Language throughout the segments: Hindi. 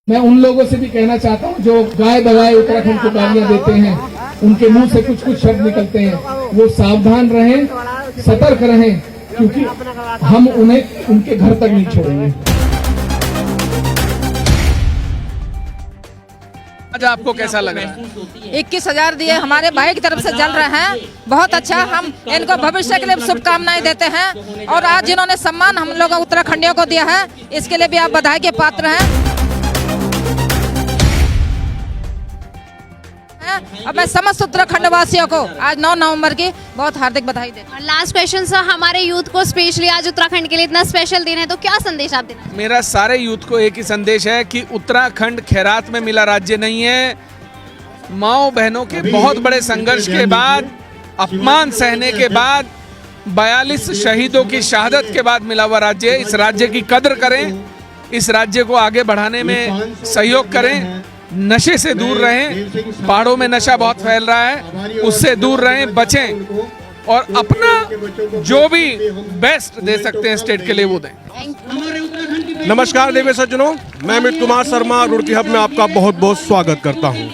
मैं उन लोगों से भी कहना चाहता हूँ जो गाय बगाए उत्तराखंड को गालियां देते हैं, उनके मुंह से कुछ कुछ शब्द निकलते हैं, वो सावधान रहें, सतर्क रहें, क्योंकि हम उन्हें उनके घर तक नहीं छोड़ेंगे। आज आपको कैसा लग रहा है? 21,000 दिए हमारे भाई की तरफ से जल रहे हैं, बहुत अच्छा। हम इनको भविष्य के लिए शुभकामनाएं देते हैं और आज जिन्होंने सम्मान हम लोग उत्तराखंडियों को दिया है, इसके लिए भी आप बधाई के पात्र हैं। अब मैं समस्त उत्तराखंड वासियों को आज 9 नवंबर की बहुत हार्दिक बधाई देती हूं। लास्ट क्वेश्चन सर, हमारे यूथ को स्पेशली आज उत्तराखंड के लिए इतना स्पेशल दिन है, तो क्या संदेश आप देना? मेरा सारे यूथ को एक ही संदेश है कि उत्तराखंड खैरात में मिला राज्य नहीं है। माओ बहनों के बहुत बड़े संघर्ष के बाद, अपमान सहने के बाद, 42 शहीदों की शहादत के बाद मिला हुआ राज्य है। इस राज्य की कद्र करें, इस राज्य को आगे बढ़ाने में सहयोग करें, नशे से दूर रहें। पहाड़ों में नशा बहुत फैल रहा है, उससे दूर रहें, बचें और अपना जो भी बेस्ट दे सकते हैं स्टेट के लिए वो दें। नमस्कार देवी सज्जनों, मैं अमित कुमार शर्मा रुड़की हब में आपका बहुत बहुत स्वागत करता हूं।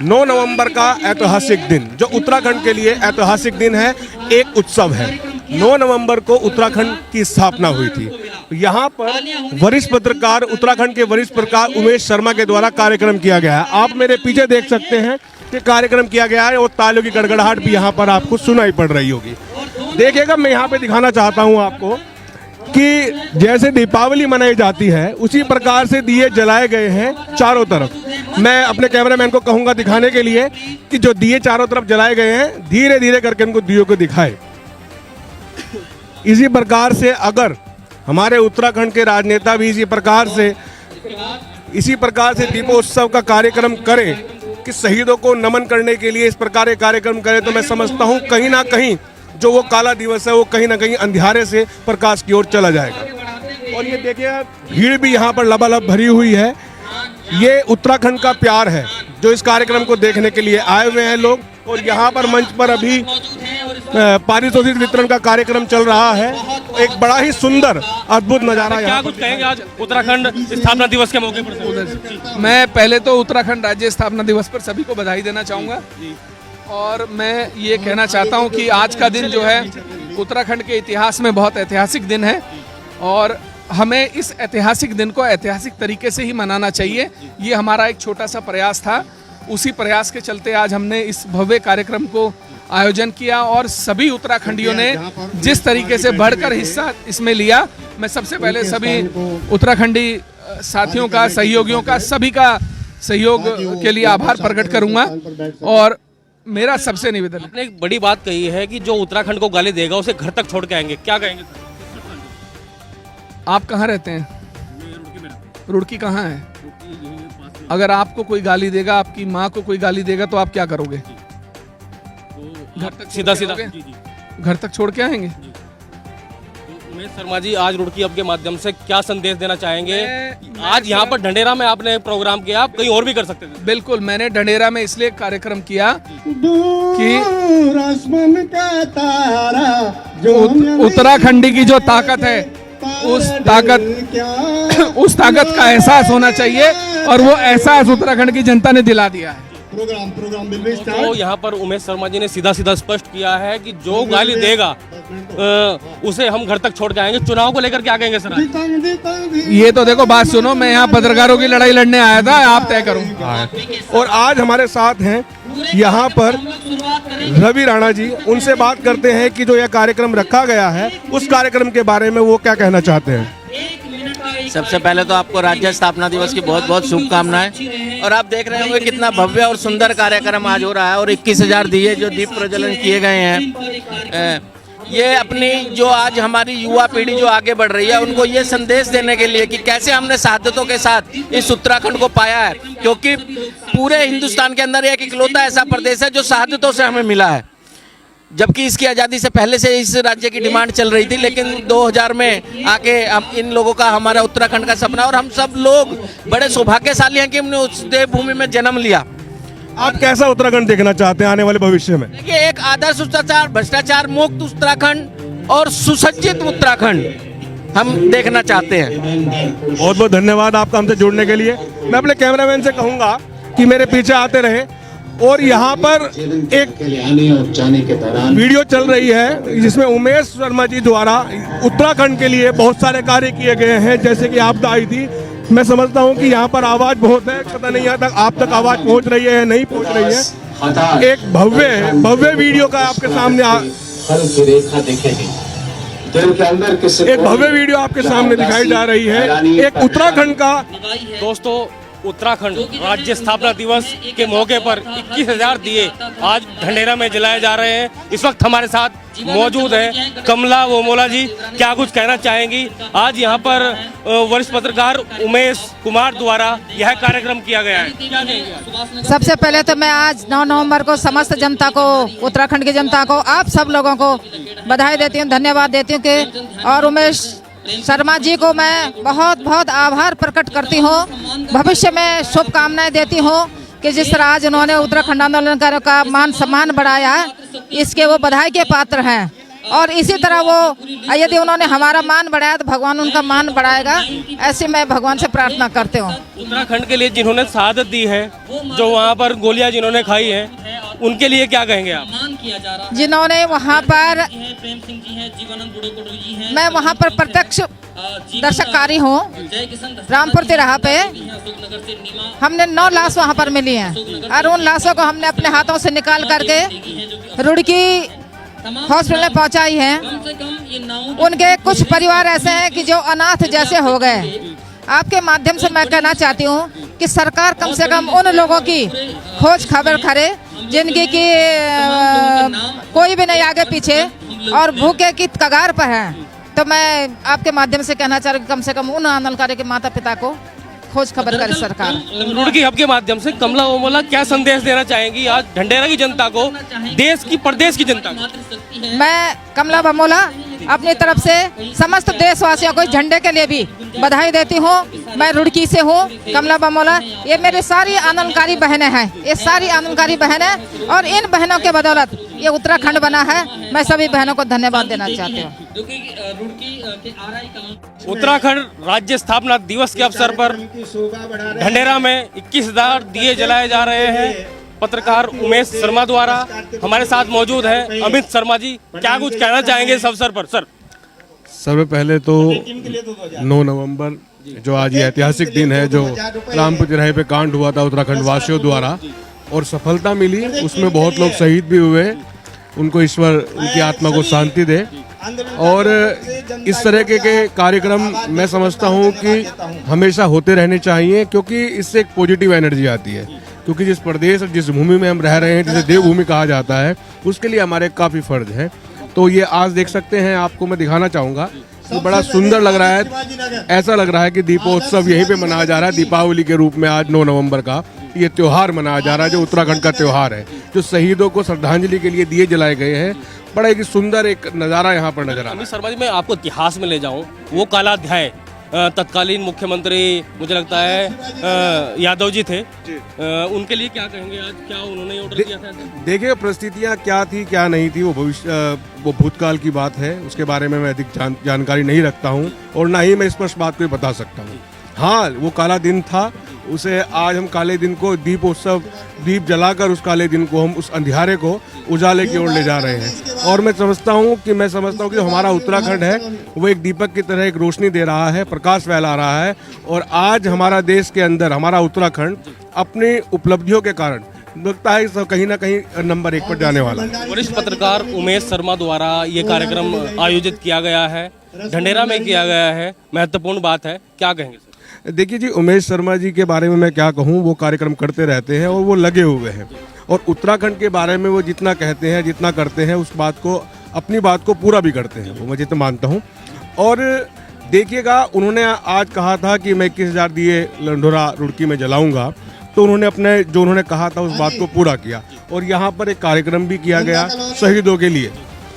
9 नवंबर का ऐतिहासिक दिन, जो उत्तराखंड के लिए ऐतिहासिक दिन है, एक उत्सव है। 9 नवंबर को उत्तराखंड की स्थापना हुई थी। यहाँ पर वरिष्ठ पत्रकार, उत्तराखंड के वरिष्ठ पत्रकार उमेश शर्मा के द्वारा कार्यक्रम किया गया है। आप मेरे पीछे देख सकते हैं कि कार्यक्रम किया गया है और तालियों की गड़गड़ाहट भी यहाँ पर आपको सुनाई पड़ रही होगी। देखिएगा, मैं यहाँ पे दिखाना चाहता हूँ आपको कि जैसे दीपावली मनाई जाती है, उसी प्रकार से दिए जलाए गए हैं चारों तरफ। मैं अपने कैमरामैन को कहूँगा दिखाने के लिए कि जो दिए चारों तरफ जलाए गए हैं, धीरे धीरे करके उनको दियों को दिखाए। इसी प्रकार से अगर हमारे उत्तराखंड के राजनेता भी इसी प्रकार से दीपोत्सव का कार्यक्रम करें कि शहीदों को नमन करने के लिए इस प्रकार के कार्यक्रम करें, तो मैं समझता हूं कहीं ना कहीं जो वो काला दिवस है वो कहीं ना कहीं अंधियारे से प्रकाश की ओर चला जाएगा। और ये देखिए, भीड़ भी यहाँ पर लबालब भरी हुई है। ये उत्तराखंड का प्यार है जो इस कार्यक्रम को देखने के लिए आए हुए हैं लोग। और यहाँ पर मंच पर अभी पारितोषिक वितरण का कार्यक्रम चल रहा है। एक बड़ा ही सुंदर अद्भुत नजारा। क्या कुछ कहेंगे आज उत्तराखंड स्थापना दिवस के मौके पर? मैं पहले तो उत्तराखंड राज्य स्थापना दिवस पर सभी को बधाई देना चाहूँगा और मैं ये कहना चाहता हूँ कि आज का दिन जो है उत्तराखंड के इतिहास में बहुत ऐतिहासिक दिन है और हमें इस ऐतिहासिक दिन को ऐतिहासिक तरीके से ही मनाना चाहिए। ये हमारा एक छोटा सा प्रयास था, उसी प्रयास के चलते आज हमने इस भव्य कार्यक्रम को आयोजन किया और सभी उत्तराखंडियों ने जिस तरीके से बढ़कर हिस्सा इसमें लिया, मैं सबसे पहले सभी उत्तराखंडी साथियों का, सहयोगियों का, सभी का सहयोग के लिए आभार प्रकट करूंगा। और मेरा सबसे निवेदन, आपने एक बड़ी बात कही है कि जो उत्तराखंड को गाली देगा उसे घर तक छोड़ के आएंगे, क्या कहेंगे? आप कहाँ रहते हैं? रुड़की कहाँ है? अगर आपको कोई गाली देगा, आपकी माँ को कोई गाली देगा, तो आप क्या करोगे? घर तक सीधा घर तक छोड़ के आएंगे? उमेश शर्मा जी, आज रुड़की हब के माध्यम से क्या संदेश देना चाहेंगे? आज यहाँ पर ढंडेरा में आपने प्रोग्राम किया, आप कहीं और भी कर सकते थे। बिल्कुल, मैंने ढंडेरा में इसलिए कार्यक्रम किया कि उत्तराखंडी की जो ताकत है, उस ताकत का एहसास होना चाहिए और वो एहसास उत्तराखंड की जनता ने दिला दिया है। तो यहाँ पर उमेश शर्मा जी ने सीधा स्पष्ट किया है कि जो गाली देगा उसे हम घर तक छोड़ के आएंगे। चुनाव को लेकर क्या कहेंगे सर? ये तो देखो, बात सुनो, मैं यहाँ पत्रकारों की लड़ाई लड़ने आया था, आप तय करो। और आज हमारे साथ हैं यहाँ पर रवि राणा जी, उनसे बात करते हैं कि जो यह कार्यक्रम रखा गया है उस कार्यक्रम के बारे में वो क्या कहना चाहते हैं। सबसे पहले तो आपको राज्य स्थापना दिवस की बहुत बहुत शुभकामनाएं। और आप देख रहे होंगे कितना भव्य और सुंदर कार्यक्रम आज हो रहा है और 21,000 दिए जो दीप प्रज्वलन किए गए हैं, ये अपनी जो आज हमारी युवा पीढ़ी जो आगे बढ़ रही है उनको ये संदेश देने के लिए कि कैसे हमने शहादतों के साथ इस उत्तराखंड को पाया है, क्योंकि पूरे हिंदुस्तान के अंदर एक इकलौता ऐसा प्रदेश है जो शहादतों से हमें मिला है। जबकि इसकी आज़ादी से पहले से इस राज्य की डिमांड चल रही थी, लेकिन 2000 में आके हम इन लोगों का, हमारा उत्तराखंड का सपना, और हम सब लोग बड़े सौभाग्यशाली हैं कि हमने उस देवभूमि में जन्म लिया। आप कैसा उत्तराखंड देखना चाहते हैं आने वाले भविष्य में? देखिए, एक आदर्श भ्रष्टाचार मुक्त उत्तराखंड और सुसज्जित उत्तराखंड, हम देखना चाहते हैं। बहुत बहुत धन्यवाद आपका हमसे जुड़ने के लिए। मैं अपने कैमरामैन से कहूंगा कि मेरे पीछे आते रहे। और यहाँ पर एक वीडियो चल रही है जिसमें उमेश शर्मा जी द्वारा उत्तराखंड के लिए बहुत सारे कार्य किए गए हैं। जैसे कि आपदा आई थी, मैं समझता हूँ कि यहाँ पर आवाज बहुत है, पता नहीं यहाँ तक आप तक आवाज पहुँच रही है या नहीं पहुँच रही है। एक भव्य वीडियो का आपके सामने एक भव्य वीडियो आपके सामने दिखाई जा रही है। एक उत्तराखंड का दोस्तों, उत्तराखंड राज्य स्थापना दिवस के मौके पर 21,000 दिए आज ढंढेरा में जलाए जा रहे हैं। इस वक्त हमारे साथ मौजूद है कमला वोमोला जी, क्या कुछ कहना चाहेंगी? आज यहाँ पर वरिष्ठ पत्रकार उमेश कुमार द्वारा यह कार्यक्रम किया गया है। सबसे पहले तो मैं आज 9 नवंबर को समस्त जनता को, उत्तराखंड की जनता को, आप सब लोगों को बधाई देती हूँ, धन्यवाद देती हूँ कि और उमेश शर्मा जी को मैं बहुत बहुत आभार प्रकट करती हूँ। भविष्य में शुभकामनाएं देती हूँ कि जिस तरह आज उन्होंने उत्तराखंड आंदोलनकारियों का मान सम्मान बढ़ाया है, इसके वो बधाई के पात्र हैं। और इसी तरह वो यदि उन्होंने हमारा मान बढ़ाया तो भगवान उनका मान बढ़ाएगा, ऐसे मैं भगवान से प्रार्थना करती हूँ। उत्तराखंड के लिए जिन्होंने शहादत दी है, जो वहाँ पर गोलियां जिन्होंने खाई हैं, उनके लिए क्या कहेंगे आप? जिन्होंने वहाँ पर, मैं वहाँ पर प्रत्यक्ष दर्शककारी हूँ, रामपुर तिराहा पे हमने 9 लाश वहाँ पर मिली हैं और उन लाशों को हमने अपने हाथों से निकाल करके रुड़की हॉस्पिटल में पहुँचाई है। उनके कुछ परिवार ऐसे हैं कि जो अनाथ जैसे हो गए। आपके माध्यम से मैं कहना चाहती हूँ कि सरकार कम से कम उन लोगों की खोज खबर करे जिनकी कि कोई भी नहीं आगे पीछे और भूखे की कगार पर है। तो मैं आपके माध्यम से कहना चाह रही हूँ कि कम से कम उन आंदोलनकारियों के माता पिता को खोज खबर करे सरकार। रुड़की हब के माध्यम से कमला वोमोला क्या संदेश देना चाहेंगी आज ढंढेरा की जनता को, देश की, प्रदेश की जनता को? मैं कमला वोमोला अपनी तरफ से समस्त देशवासियों को झंडे के लिए भी बधाई देती हूँ। मैं रुड़की से हूँ, कमला वोमोला। ये मेरी सारी आंदोलनकारी बहनें हैं, ये सारी आंदोलनकारी बहनें, और इन बहनों के बदौलत ये उत्तराखंड बना है। मैं सभी बहनों को धन्यवाद देना चाहती हूँ। उत्तराखंड राज्य स्थापना दिवस के अवसर पर ढंढेरा में 21,000 दिए जलाए जा रहे हैं। पत्रकार उमेश शर्मा द्वारा हमारे साथ मौजूद है अमित शर्मा जी, क्या कुछ कहना चाहेंगे इस अवसर पर? सर, सबसे पहले तो 9 नवंबर जो आज ये ऐतिहासिक दिन है, जो रामपुर तिराहे पे कांड हुआ था उत्तराखंड वासियों द्वारा और सफलता मिली, उसमें बहुत लोग शहीद भी हुए। उनको ईश्वर उनकी आत्मा को शांति दे। और इस तरह के कार्यक्रम मैं समझता हूँ कि हमेशा होते रहने चाहिए, क्योंकि इससे एक पॉजिटिव एनर्जी आती है। क्योंकि जिस प्रदेश और जिस भूमि में हम रह रहे हैं, जिसे देवभूमि कहा जाता है, उसके लिए हमारे काफ़ी फर्ज हैं। तो ये आज देख सकते हैं, आपको मैं दिखाना चाहूँगा कि बड़ा सुंदर लग रहा है। ऐसा लग रहा है कि दीपोत्सव यहीं पे मनाया जा रहा है, दीपावली के रूप में आज 9 नवंबर का ये त्यौहार मनाया जा रहा है, जो उत्तराखंड का त्यौहार है, जो शहीदों को श्रद्धांजलि के लिए दिए जलाए गए हैं। बड़ा एक सुंदर एक नज़ारा यहाँ पर नजर आ रहा है। अमित शर्मा जी, मैं आपको इतिहास में ले जाऊँ, वो काला अध्याय तत्कालीन मुख्यमंत्री मुझे लगता है यादव जी थे, उनके लिए क्या कहेंगे आज? क्या उन्होंने ऑर्डर किया था? देखिए, परिस्थितियाँ क्या थी क्या नहीं थी, वो भूतकाल की बात है। उसके बारे में मैं अधिक जानकारी नहीं रखता हूँ और ना ही मैं स्पष्ट बात को बता सकता हूँ। हाँ, वो काला दिन था, उसे आज हम काले दिन को दीपोत्सव, दीप जलाकर उस काले दिन को हम उस अंधियारे को उजाले की ओर ले जा रहे हैं। और मैं समझता हूँ कि जो हमारा उत्तराखंड है वो एक दीपक की तरह एक रोशनी दे रहा है, प्रकाश फैला रहा है। और आज हमारा देश के अंदर हमारा उत्तराखंड अपनी उपलब्धियों के कारण लगता है कहीं ना कहीं नंबर 1 पर जाने वाला है। वरिष्ठ पत्रकार उमेश शर्मा द्वारा ये कार्यक्रम आयोजित किया गया है, ढंढेरा में किया गया है, महत्वपूर्ण बात है, क्या कहेंगे? देखिए जी, उमेश शर्मा जी के बारे में मैं क्या कहूँ, वो कार्यक्रम करते रहते हैं और वो लगे हुए हैं। और उत्तराखंड के बारे में वो जितना कहते हैं, जितना करते हैं, उस बात को, अपनी बात को पूरा भी करते हैं, वो मैं जितना मानता हूँ। और देखिएगा, उन्होंने आज कहा था कि मैं 21,000 दिए ढंढेरा रुड़की में जलाऊंगा, तो उन्होंने अपने जो उन्होंने कहा था उस बात को पूरा किया। और यहाँ पर एक कार्यक्रम भी किया गया शहीदों के लिए,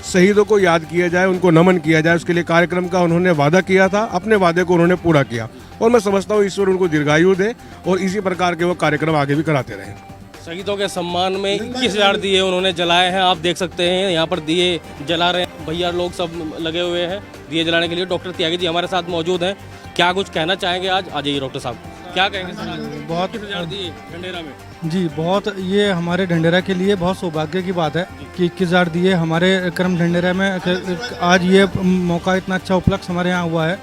शहीदों को याद किया जाए, उनको नमन किया जाए, उसके लिए कार्यक्रम का उन्होंने वादा किया था। अपने वादे को उन्होंने पूरा किया और मैं समझता हूँ ईश्वर उनको दीर्घायु दे और इसी प्रकार के वो कार्यक्रम आगे भी कराते रहें। शहीदों के सम्मान में 21,000 दिए उन्होंने जलाए हैं। आप देख सकते हैं यहाँ पर दिए जला रहे हैं, भैया लोग सब लगे हुए हैं दिए जलाने के लिए। डॉक्टर त्यागी जी हमारे साथ मौजूद हैं, क्या कुछ कहना चाहेंगे आज? आ जाइए डॉक्टर साहब, क्या कहेंगे सर? आज बहुत 21,000 दिए ढंडेरा में। जी, बहुत ये हमारे ढंडेरा के लिए बहुत सौभाग्य की बात है कि 21,000 दिए हमारे क्रम ढंडेरा में आज ये मौका इतना अच्छा उपलक्ष्य हमारे यहाँ हुआ है।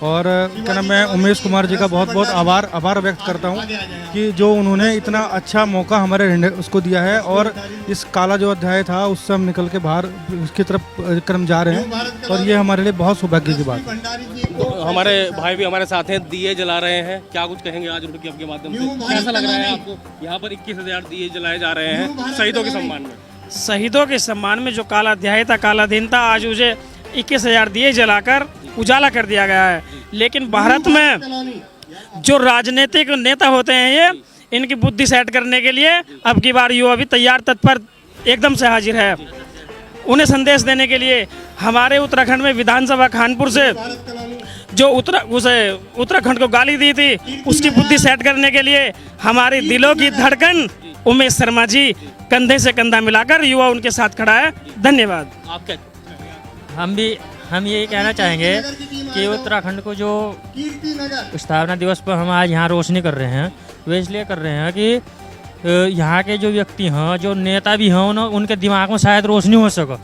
और क्या नाम, मैं उमेश कुमार जी का बहुत बहुत आभार व्यक्त करता हूँ कि जो उन्होंने इतना अच्छा मौका हमारे उसको दिया है। और इस काला जो अध्याय था उससे हम निकल के बाहर उसकी तरफ क्रम जा रहे हैं और ये हमारे लिए बहुत सौभाग्य की बात है। तो हमारे भाई भी हमारे साथ हैं, दिए जला रहे हैं, क्या कुछ कहेंगे आज रुड़की के माध्यम से? कैसा लग रहा है आपको? यहाँ पर 21,000 दिए जलाए जा रहे हैं शहीदों के सम्मान में। शहीदों के सम्मान में जो काला अध्याय था, काला दिन था, आज उसे 21,000 दिए जलाकर उजाला कर दिया गया है। लेकिन भारत में जो राजनीतिक नेता होते हैं ये इनकी बुद्धि सेट करने के लिए अब की बार युवा भी तैयार तत्पर एकदम से हाजिर है। उन्हें संदेश देने के लिए हमारे उत्तराखंड में विधानसभा खानपुर से जो उत्तराखंड को गाली दी थी उसकी बुद्धि सेट करने के लिए हमारे दिलों की धड़कन उमेश शर्मा जी कंधे से कंधा मिलाकर युवा उनके साथ खड़ा है। धन्यवाद। आप क्या? हम यही कहना चाहेंगे कि उत्तराखंड को जो स्थापना दिवस पर हम आज यहाँ रोशनी कर रहे हैं वो इसलिए कर रहे हैं कि यहाँ के जो व्यक्ति हैं, जो नेता भी हैं, उनके दिमाग में शायद रोशनी हो सके।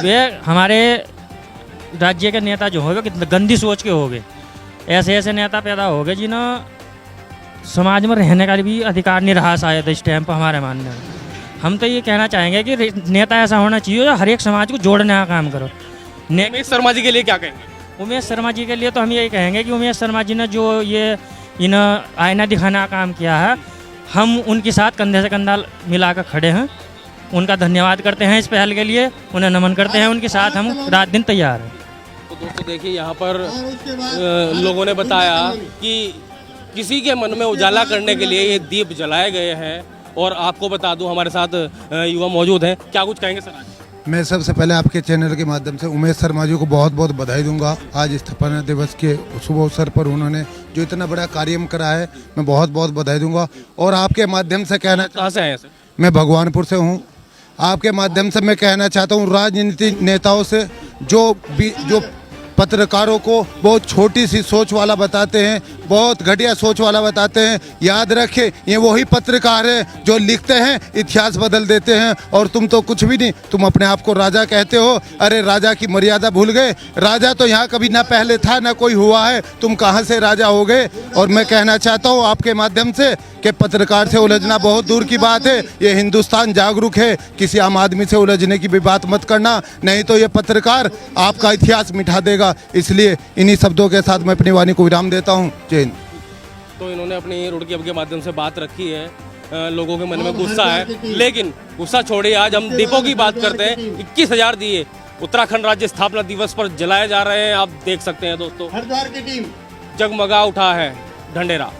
वे हमारे राज्य के नेता जो हो कितने गंदी सोच के हो गए, ऐसे ऐसे नेता पैदा हो गए जिन्हें समाज में रहने का भी अधिकार नहीं रहा शायद इस टाइम पर हमारे मानने में। हम तो ये कहना चाहेंगे कि नेता ऐसा होना चाहिए जो हर एक समाज को जोड़ने का काम करो। उमेश शर्मा जी के लिए क्या कहेंगे? उमेश शर्मा जी के लिए तो हम यही कहेंगे कि उमेश शर्मा जी ने जो ये आईना दिखाने का काम किया है, हम उनके साथ कंधे से कंधा मिलाकर खड़े हैं। उनका धन्यवाद करते हैं इस पहल के लिए, उन्हें नमन करते हैं, उनके साथ हम रात दिन तैयार हैं। तो दोस्तों देखिए यहाँ पर लोगों ने बताया कि किसी के मन में उजाला करने के लिए ये दीप जलाए गए हैं। और आपको बता दूं हमारे साथ युवा मौजूद हैं, क्या कुछ कहेंगे सर आज? मैं सबसे पहले आपके चैनल के माध्यम से उमेश शर्मा जी को बहुत बहुत बधाई दूंगा। आज स्थापना दिवस के शुभ अवसर पर उन्होंने जो इतना बड़ा कार्यक्रम करा है, मैं बहुत बहुत बधाई दूंगा। और आपके माध्यम से कहना, कहाँ से आए सर? मैं भगवानपुर से हूँ। आपके माध्यम से मैं कहना चाहता हूँ राजनीतिक नेताओं से जो पत्रकारों को बहुत छोटी सी सोच वाला बताते हैं, बहुत घटिया सोच वाला बताते हैं, याद रखें ये वही पत्रकार है जो लिखते हैं इतिहास बदल देते हैं। और तुम तो कुछ भी नहीं, तुम अपने आप को राजा कहते हो। अरे राजा की मर्यादा भूल गए। राजा तो यहाँ कभी ना पहले था ना कोई हुआ है, तुम कहाँ से राजा हो गए। और मैं कहना चाहता हूँ आपके माध्यम से कि पत्रकार से उलझना बहुत दूर की बात है। ये हिंदुस्तान जागरूक है, किसी आम आदमी से उलझने की भी बात मत करना, नहीं तो ये पत्रकार आपका इतिहास मिटा देगा। इसलिए इन्हीं शब्दों के साथ मैं अपनी वाणी को विराम देता हूँ। जय हिंद। तो इन्होंने अपनी रुड़की के माध्यम से बात रखी है। लोगों के मन में गुस्सा है, लेकिन गुस्सा छोड़िए, आज हम दीपों की बात करते हैं। 21,000 दिए उत्तराखंड राज्य स्थापना दिवस पर जलाए जा रहे हैं। आप देख सकते हैं दोस्तों, हरिद्वार की टीम जगमगा उठा है ढंडेरा।